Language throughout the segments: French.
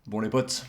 Bon les potes,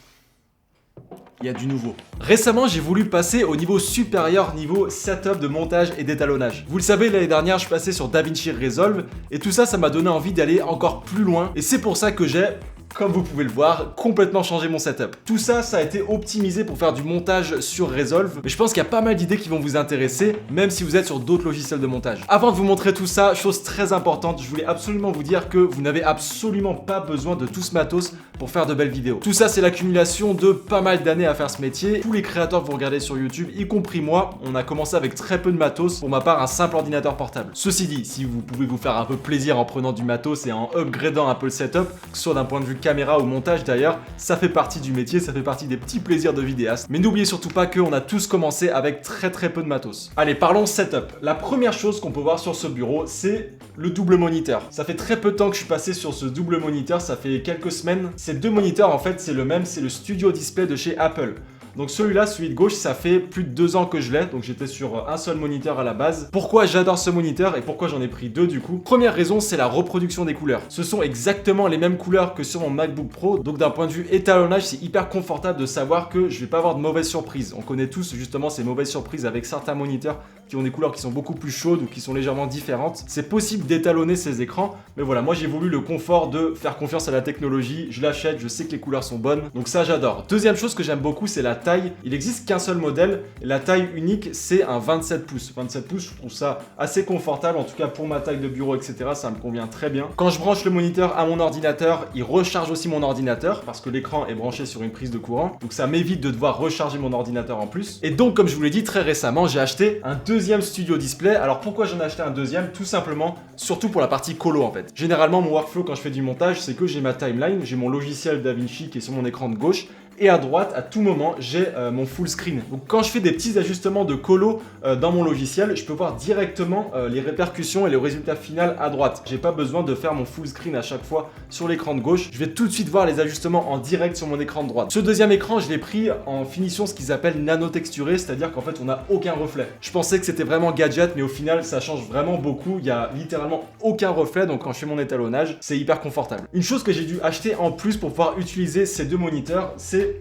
il y a du nouveau. Récemment, j'ai voulu passer au niveau supérieur, niveau setup de montage et d'étalonnage. Vous le savez, l'année dernière, je passais sur DaVinci Resolve et tout ça, ça m'a donné envie d'aller encore plus loin. Et c'est pour ça que j'ai, comme vous pouvez le voir, complètement changé mon setup. Tout ça, ça a été optimisé pour faire du montage sur Resolve. Mais je pense qu'il y a pas mal d'idées qui vont vous intéresser, même si vous êtes sur d'autres logiciels de montage. Avant de vous montrer tout ça, chose très importante, je voulais absolument vous dire que vous n'avez absolument pas besoin de tout ce matos pour faire de belles vidéos. Tout ça, c'est l'accumulation de pas mal d'années à faire ce métier. Tous les créateurs que vous regardez sur YouTube, y compris moi, on a commencé avec très peu de matos. Pour ma part, un simple ordinateur portable. Ceci dit, si vous pouvez vous faire un peu plaisir en prenant du matos et en upgradant un peu le setup, que ce soit d'un point de vue caméra ou montage d'ailleurs, ça fait partie du métier, ça fait partie des petits plaisirs de vidéaste. Mais n'oubliez surtout pas qu'on a tous commencé avec très peu de matos. Allez, parlons setup. La première chose qu'on peut voir sur ce bureau, c'est le double moniteur. Ça fait très peu de temps que je suis passé sur ce double moniteur, ça fait quelques semaines. Ces deux moniteurs, en fait, c'est le même, c'est le Studio Display de chez Apple. Donc celui-là, celui de gauche, ça fait plus de 2 ans que je l'ai, donc j'étais sur un seul moniteur à la base. Pourquoi j'adore ce moniteur et pourquoi j'en ai pris deux du coup? Première raison, c'est la reproduction des couleurs. Ce sont exactement les mêmes couleurs que sur mon MacBook Pro, donc d'un point de vue étalonnage, c'est hyper confortable de savoir que je vais pas avoir de mauvaises surprises. On connaît tous justement ces mauvaises surprises avec certains moniteurs qui ont des couleurs qui sont beaucoup plus chaudes ou qui sont légèrement différentes. C'est possible d'étalonner ces écrans, mais voilà, moi j'ai voulu le confort de faire confiance à la technologie, je l'achète, je sais que les couleurs sont bonnes, donc ça j'adore. Deuxième chose que j'aime beaucoup, c'est la taille. Il n'existe qu'un seul modèle, et la taille unique c'est un 27 pouces. 27 pouces, je trouve ça assez confortable, en tout cas pour ma taille de bureau, etc. Ça me convient très bien. Quand je branche le moniteur à mon ordinateur, il recharge aussi mon ordinateur, parce que l'écran est branché sur une prise de courant, donc ça m'évite de devoir recharger mon ordinateur en plus. Et donc comme je vous l'ai dit très récemment, j'ai acheté un deuxième Studio Display. Alors pourquoi j'en ai acheté un deuxième? Tout simplement, surtout pour la partie colo en fait. Généralement mon workflow quand je fais du montage, c'est que j'ai ma timeline, j'ai mon logiciel DaVinci qui est sur mon écran de gauche, et à droite, à tout moment, j'ai mon full screen. Donc quand je fais des petits ajustements de colo dans mon logiciel, je peux voir directement les répercussions et le résultat final à droite. J'ai pas besoin de faire mon full screen à chaque fois sur l'écran de gauche. Je vais tout de suite voir les ajustements en direct sur mon écran de droite. Ce deuxième écran, je l'ai pris en finition ce qu'ils appellent nano-texturé, c'est-à-dire qu'en fait, on n'a aucun reflet. Je pensais que c'était vraiment gadget, mais au final, ça change vraiment beaucoup. Il y a littéralement aucun reflet, donc quand je fais mon étalonnage, c'est hyper confortable. Une chose que j'ai dû acheter en plus pour pouvoir utiliser ces deux moniteurs, c'est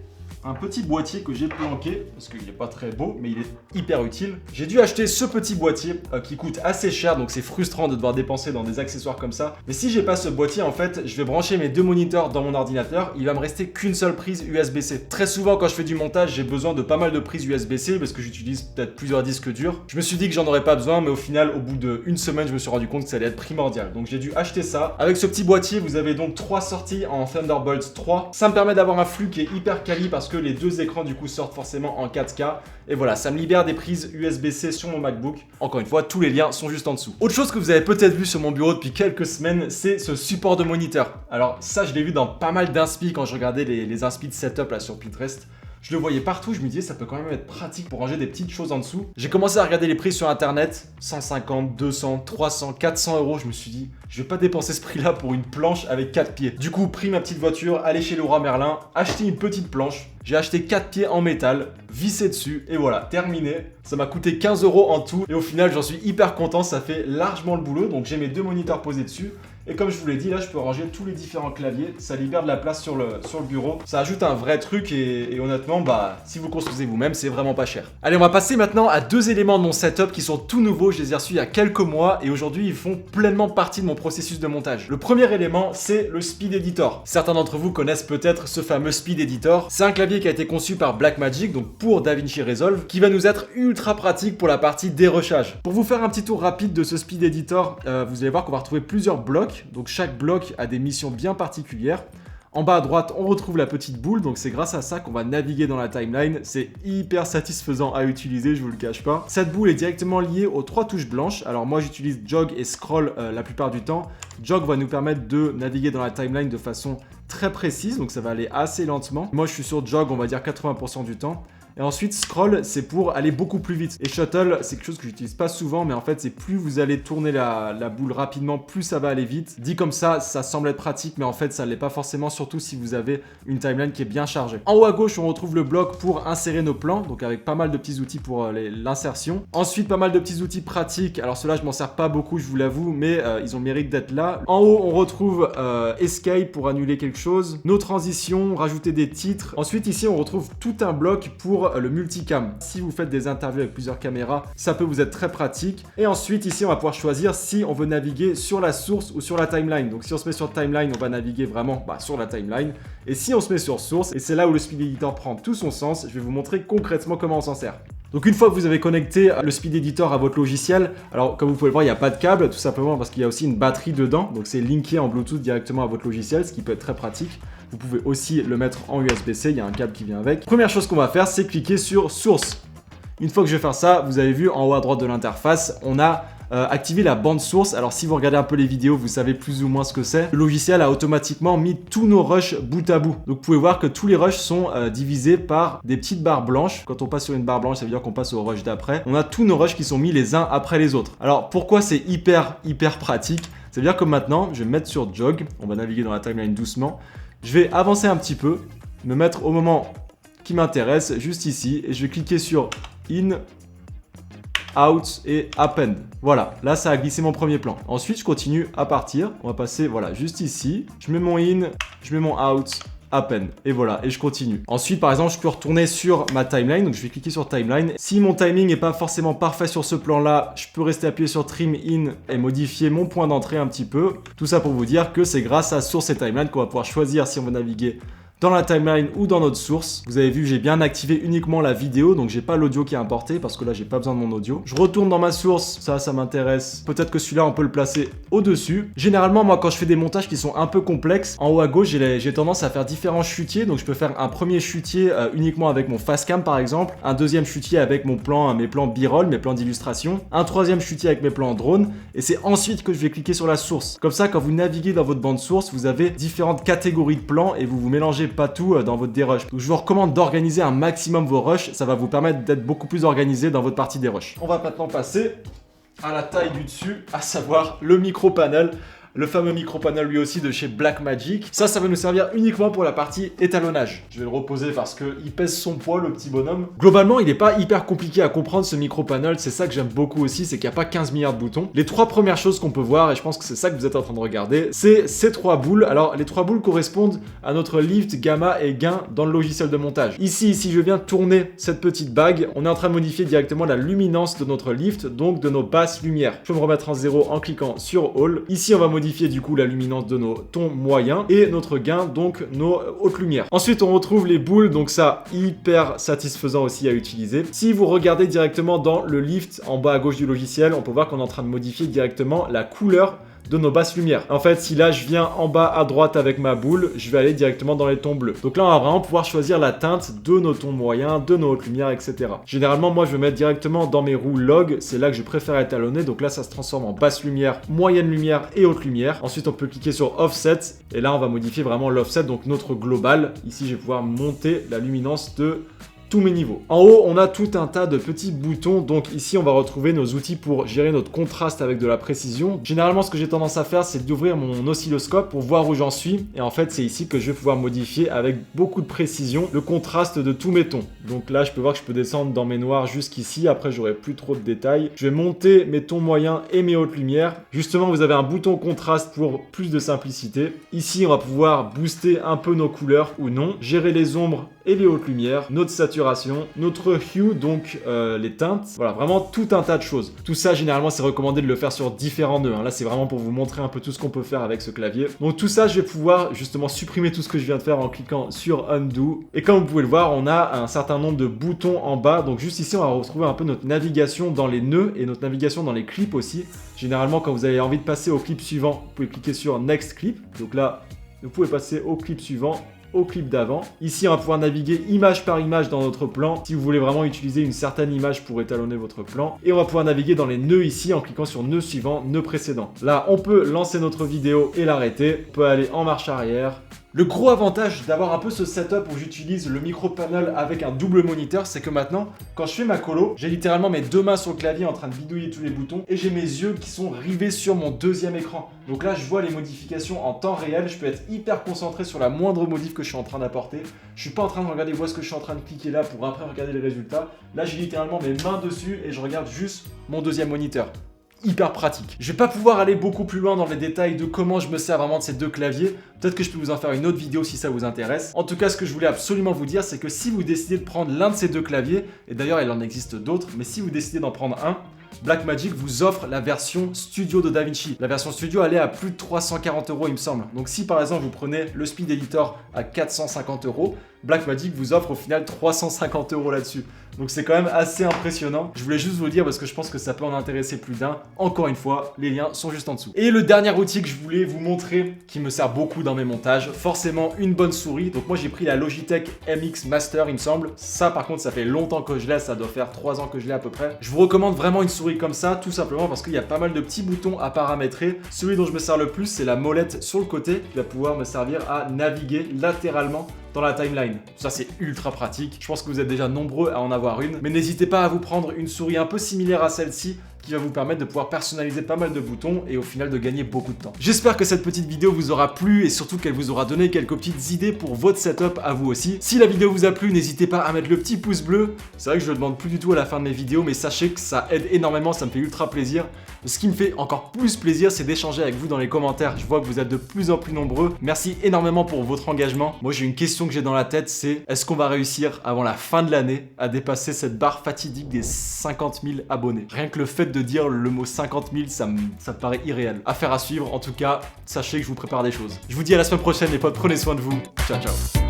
un petit boîtier que j'ai planqué, parce qu'il n'est pas très beau, mais il est hyper utile. J'ai dû acheter ce petit boîtier qui coûte assez cher, donc c'est frustrant de devoir dépenser dans des accessoires comme ça. Mais si j'ai pas ce boîtier, en fait, je vais brancher mes deux moniteurs dans mon ordinateur, il va me rester qu'une seule prise USB-C. Très souvent, quand je fais du montage, j'ai besoin de pas mal de prises USB-C, parce que j'utilise peut-être plusieurs disques durs. Je me suis dit que j'en aurais pas besoin, mais au final, au bout d'une semaine, je me suis rendu compte que ça allait être primordial. Donc j'ai dû acheter ça. Avec ce petit boîtier, vous avez donc 3 sorties en Thunderbolt 3. Ça me permet d'avoir un flux qui est hyper quali, parce que les deux écrans du coup sortent forcément en 4K. Et voilà, ça me libère des prises USB-C sur mon MacBook. Encore une fois, tous les liens sont juste en dessous. Autre chose que vous avez peut-être vu sur mon bureau depuis quelques semaines, c'est ce support de moniteur. Alors ça, je l'ai vu dans pas mal d'inspi quand je regardais les inspi de setup là sur Pinterest. Je le voyais partout, je me disais ça peut quand même être pratique pour ranger des petites choses en dessous. J'ai commencé à regarder les prix sur internet, 150, 200, 300, 400 euros. Je me suis dit, je vais pas dépenser ce prix-là pour une planche avec 4 pieds. Du coup, pris ma petite voiture, aller chez Leroy Merlin, acheter une petite planche. J'ai acheté 4 pieds en métal, vissé dessus, et voilà, terminé. Ça m'a coûté 15 euros en tout, et au final, j'en suis hyper content, ça fait largement le boulot. Donc j'ai mes deux moniteurs posés dessus. Et comme je vous l'ai dit, là, je peux ranger tous les différents claviers. Ça libère de la place sur le bureau. Ça ajoute un vrai truc et honnêtement, bah, si vous construisez vous-même, c'est vraiment pas cher. Allez, on va passer maintenant à deux éléments de mon setup qui sont tout nouveaux. Je les ai reçus il y a quelques mois et aujourd'hui, ils font pleinement partie de mon processus de montage. Le premier élément, c'est le Speed Editor. Certains d'entre vous connaissent peut-être ce fameux Speed Editor. C'est un clavier qui a été conçu par Blackmagic, donc pour DaVinci Resolve, qui va nous être ultra pratique pour la partie dérochage. Pour vous faire un petit tour rapide de ce Speed Editor, vous allez voir qu'on va retrouver plusieurs blocs. Donc chaque bloc a des missions bien particulières. En bas à droite, on retrouve la petite boule, donc c'est grâce à ça qu'on va naviguer dans la timeline. C'est hyper satisfaisant à utiliser, je vous le cache pas. Cette boule est directement liée aux 3 touches blanches. Alors moi j'utilise Jog et Scroll la plupart du temps. Jog va nous permettre de naviguer dans la timeline de façon très précise, donc ça va aller assez lentement. Moi je suis sur Jog, on va dire 80% du temps. Et ensuite, scroll, c'est pour aller beaucoup plus vite. Et shuttle, c'est quelque chose que j'utilise pas souvent, mais en fait, c'est plus vous allez tourner la boule rapidement, plus ça va aller vite. Dit comme ça semble être pratique, mais en fait, ça l'est pas forcément, surtout si vous avez une timeline qui est bien chargée. En haut à gauche, on retrouve le bloc pour insérer nos plans, donc avec pas mal de petits outils pour l'insertion. Ensuite, pas mal de petits outils pratiques. Alors ceux-là, je m'en sers pas beaucoup, je vous l'avoue, mais ils ont le mérite d'être là. En haut, on retrouve Escape pour annuler quelque chose, nos transitions, rajouter des titres. Ensuite, ici, on retrouve tout un bloc pour le multicam. Si vous faites des interviews avec plusieurs caméras, ça peut vous être très pratique. Et ensuite, ici, on va pouvoir choisir si on veut naviguer sur la source ou sur la timeline. Donc si on se met sur timeline, on va naviguer vraiment sur la timeline. Et si on se met sur source, et c'est là où le Speed Editor prend tout son sens, je vais vous montrer concrètement comment on s'en sert. Donc une fois que vous avez connecté le Speed Editor à votre logiciel, alors comme vous pouvez le voir, il n'y a pas de câble, tout simplement parce qu'il y a aussi une batterie dedans. Donc c'est linké en Bluetooth directement à votre logiciel, ce qui peut être très pratique. Vous pouvez aussi le mettre en USB-C, il y a un câble qui vient avec. Première chose qu'on va faire, c'est cliquer sur Source. Une fois que je vais faire ça, vous avez vu en haut à droite de l'interface, on a activé la bande source. Alors si vous regardez un peu les vidéos, vous savez plus ou moins ce que c'est. Le logiciel a automatiquement mis tous nos rushs bout à bout. Donc vous pouvez voir que tous les rushs sont divisés par des petites barres blanches. Quand on passe sur une barre blanche, ça veut dire qu'on passe au rush d'après. On a tous nos rushs qui sont mis les uns après les autres. Alors pourquoi c'est hyper pratique? Ça veut dire que maintenant, je vais me mettre sur Jog. On va naviguer dans la timeline doucement. Je vais avancer un petit peu, me mettre au moment qui m'intéresse, juste ici, et je vais cliquer sur In, Out et Append. Voilà, là ça a glissé mon premier plan. Ensuite, je continue à partir. On va passer, voilà, juste ici. Je mets mon In, je mets mon Out, Append. Et voilà, et je continue. Ensuite, par exemple, je peux retourner sur ma timeline. Donc, je vais cliquer sur Timeline. Si mon timing n'est pas forcément parfait sur ce plan-là, je peux rester appuyé sur Trim In et modifier mon point d'entrée un petit peu. Tout ça pour vous dire que c'est grâce à Source et Timeline qu'on va pouvoir choisir si on veut naviguer dans la timeline ou dans notre source. Vous avez vu, j'ai bien activé uniquement la vidéo, donc j'ai pas l'audio qui est importé parce que là j'ai pas besoin de mon audio. Je retourne dans ma source, ça m'intéresse. Peut-être que celui-là on peut le placer au-dessus. Généralement moi quand je fais des montages qui sont un peu complexes, en haut à gauche j'ai tendance à faire différents chutiers, donc je peux faire un premier chutier uniquement avec mon Fastcam par exemple, un deuxième chutier avec mes plans B-roll, mes plans d'illustration, un troisième chutier avec mes plans drone, et c'est ensuite que je vais cliquer sur la source. Comme ça, quand vous naviguez dans votre bande source, vous avez différentes catégories de plans et vous mélangez pas tout dans votre dérush. Donc je vous recommande d'organiser un maximum vos rushs, ça va vous permettre d'être beaucoup plus organisé dans votre partie des rushs. On va maintenant passer à la taille du dessus, à savoir le micro-panel. Le fameux micro-panel lui aussi de chez Blackmagic. Ça va nous servir uniquement pour la partie étalonnage. Je vais le reposer parce qu'il pèse son poids, le petit bonhomme. Globalement, il n'est pas hyper compliqué à comprendre ce micro-panel. C'est ça que j'aime beaucoup aussi, c'est qu'il n'y a pas 15 milliards de boutons. Les trois premières choses qu'on peut voir, et je pense que c'est ça que vous êtes en train de regarder, c'est ces trois boules. Alors, les trois boules correspondent à notre lift, gamma et gain dans le logiciel de montage. Ici, si je viens tourner cette petite bague, on est en train de modifier directement la luminance de notre lift, donc de nos basses lumières. Je peux me remettre en 0 en cliquant sur All. Ici, on va modifier du coup la luminance de nos tons moyens et notre gain, donc nos hautes lumières. Ensuite, on retrouve les boules, donc ça, hyper satisfaisant aussi à utiliser. Si vous regardez directement dans le lift en bas à gauche du logiciel, on peut voir qu'on est en train de modifier directement la couleur de nos basses lumières. En fait, si là je viens en bas à droite avec ma boule, je vais aller directement dans les tons bleus. Donc là, on va vraiment pouvoir choisir la teinte de nos tons moyens, de nos hautes lumières, etc. Généralement, moi, je vais mettre directement dans mes roues log. C'est là que je préfère étalonner. Donc là, ça se transforme en basse lumière, moyenne lumière et haute lumière. Ensuite, on peut cliquer sur offset. Et là, on va modifier vraiment l'offset, donc notre global. Ici, je vais pouvoir monter la luminance de tous mes niveaux. En haut, on a tout un tas de petits boutons. Donc ici, on va retrouver nos outils pour gérer notre contraste avec de la précision. Généralement, ce que j'ai tendance à faire, c'est d'ouvrir mon oscilloscope pour voir où j'en suis. Et en fait, c'est ici que je vais pouvoir modifier avec beaucoup de précision le contraste de tous mes tons. Donc là, je peux voir que je peux descendre dans mes noirs jusqu'ici. Après, j'aurai plus trop de détails. Je vais monter mes tons moyens et mes hautes lumières. Justement, vous avez un bouton contraste pour plus de simplicité. Ici, on va pouvoir booster un peu nos couleurs ou non. Gérer les ombres et les hautes lumières, notre saturation, notre hue, donc les teintes. Voilà, vraiment tout un tas de choses. Tout ça, généralement, c'est recommandé de le faire sur différents nœuds. Là, c'est vraiment pour vous montrer un peu tout ce qu'on peut faire avec ce clavier. Donc tout ça, je vais pouvoir justement supprimer tout ce que je viens de faire en cliquant sur Undo. Et comme vous pouvez le voir, on a un certain nombre de boutons en bas. Donc juste ici, on va retrouver un peu notre navigation dans les nœuds et notre navigation dans les clips aussi. Généralement, quand vous avez envie de passer au clip suivant, vous pouvez cliquer sur Next Clip. Donc là, vous pouvez passer au clip suivant, au clip d'avant. Ici, on va pouvoir naviguer image par image dans notre plan, si vous voulez vraiment utiliser une certaine image pour étalonner votre plan. Et on va pouvoir naviguer dans les nœuds ici en cliquant sur nœud suivant, nœud précédent. Là, on peut lancer notre vidéo et l'arrêter. On peut aller en marche arrière, Le gros avantage d'avoir un peu ce setup où j'utilise le micro panel avec un double moniteur, c'est que maintenant, quand je fais ma colo, j'ai littéralement mes deux mains sur le clavier en train de bidouiller tous les boutons et j'ai mes yeux qui sont rivés sur mon deuxième écran. Donc là, je vois les modifications en temps réel, je peux être hyper concentré sur la moindre modif que je suis en train d'apporter. Je suis pas en train de regarder où est-ce que je suis en train de cliquer là pour après regarder les résultats. Là, j'ai littéralement mes mains dessus et je regarde juste mon deuxième moniteur. Hyper pratique. Je vais pas pouvoir aller beaucoup plus loin dans les détails de comment je me sers vraiment de ces deux claviers. Peut-être que je peux vous en faire une autre vidéo si ça vous intéresse. En tout cas, ce que je voulais absolument vous dire, c'est que si vous décidez de prendre l'un de ces deux claviers, et d'ailleurs il en existe d'autres, mais si vous décidez d'en prendre un, Blackmagic vous offre la version Studio de DaVinci. La version Studio, elle est à plus de 340 € il me semble. Donc si par exemple vous prenez le Speed Editor à 450 €, Blackmagic vous offre au final 350 € là-dessus. Donc c'est quand même assez impressionnant. Je voulais juste vous le dire parce que je pense que ça peut en intéresser plus d'un. Encore une fois, les liens sont juste en dessous. Et le dernier outil que je voulais vous montrer, qui me sert beaucoup dans mes montages, forcément une bonne souris. Donc moi j'ai pris la Logitech MX Master il me semble. Ça par contre ça fait longtemps que je l'ai, ça doit faire 3 ans que je l'ai à peu près. Je vous recommande vraiment une souris comme ça, tout simplement parce qu'il y a pas mal de petits boutons à paramétrer. Celui dont je me sers le plus, c'est la molette sur le côté qui va pouvoir me servir à naviguer latéralement dans la timeline. Ça c'est ultra pratique. Je pense que vous êtes déjà nombreux à en avoir une, mais n'hésitez pas à vous prendre une souris un peu similaire à celle-ci qui va vous permettre de pouvoir personnaliser pas mal de boutons et au final de gagner beaucoup de temps. J'espère que cette petite vidéo vous aura plu et surtout qu'elle vous aura donné quelques petites idées pour votre setup à vous aussi. Si la vidéo vous a plu, n'hésitez pas à mettre le petit pouce bleu. C'est vrai que je le demande plus du tout à la fin de mes vidéos, mais sachez que ça aide énormément, ça me fait ultra plaisir. Ce qui me fait encore plus plaisir, c'est d'échanger avec vous dans les commentaires. Je vois que vous êtes de plus en plus nombreux. Merci énormément pour votre engagement. Moi, j'ai une question que j'ai dans la tête, c'est est-ce qu'on va réussir avant la fin de l'année à dépasser cette barre fatidique des 50 000 abonnés? Rien que le fait de dire le mot 50 000, ça me paraît irréel. Affaire à suivre. En tout cas, sachez que je vous prépare des choses. Je vous dis à la semaine prochaine, les potes. Prenez soin de vous. Ciao, ciao.